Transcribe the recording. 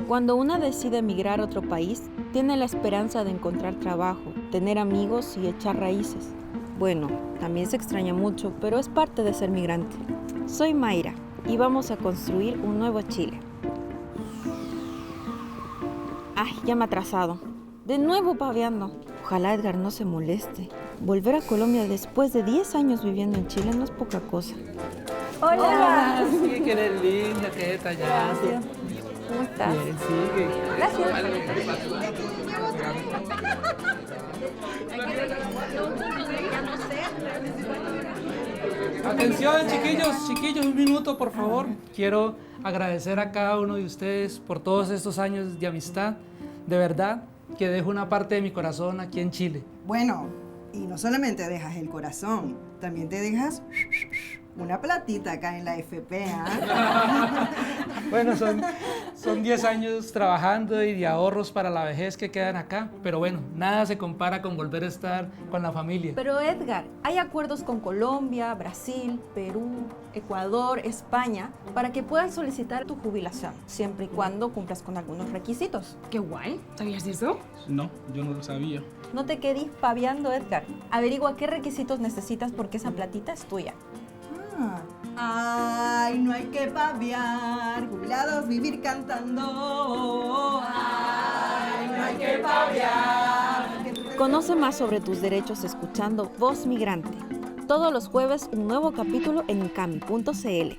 Cuando una decide emigrar a otro país, tiene la esperanza de encontrar trabajo, tener amigos y echar raíces. Bueno, también se extraña mucho, pero es parte de ser migrante. Soy Mayra y vamos a construir un nuevo Chile. Ay, ya me he atrasado. De nuevo paveando. Ojalá Edgar no se moleste. Volver a Colombia después de 10 años viviendo en Chile no es poca cosa. Hola. Sí, que eres linda, qué detallada. Gracias. ¿Cómo estás? Bien, sigue. Atención, chiquillos, un minuto, por favor. Quiero agradecer a cada uno de ustedes por todos estos años de amistad. De verdad que dejo una parte de mi corazón aquí en Chile. Bueno, y no solamente dejas el corazón, también te dejas una platita acá en la FP, ¿ah? Bueno, son 10 años trabajando y de ahorros para la vejez que quedan acá, pero bueno, nada se compara con volver a estar con la familia. Pero Edgar, hay acuerdos con Colombia, Brasil, Perú, Ecuador, España, para que puedas solicitar tu jubilación, siempre y cuando cumplas con algunos requisitos. ¡Qué guay! ¿Sabías de eso? No, yo no lo sabía. No te quedes paviando, Edgar. Averigua qué requisitos necesitas porque esa platita es tuya. Ay, no hay que paviar, jubilados vivir cantando. Ay, no hay que paviar. Conoce más sobre tus derechos escuchando Voz Migrante. Todos los jueves un nuevo capítulo en ucami.cl.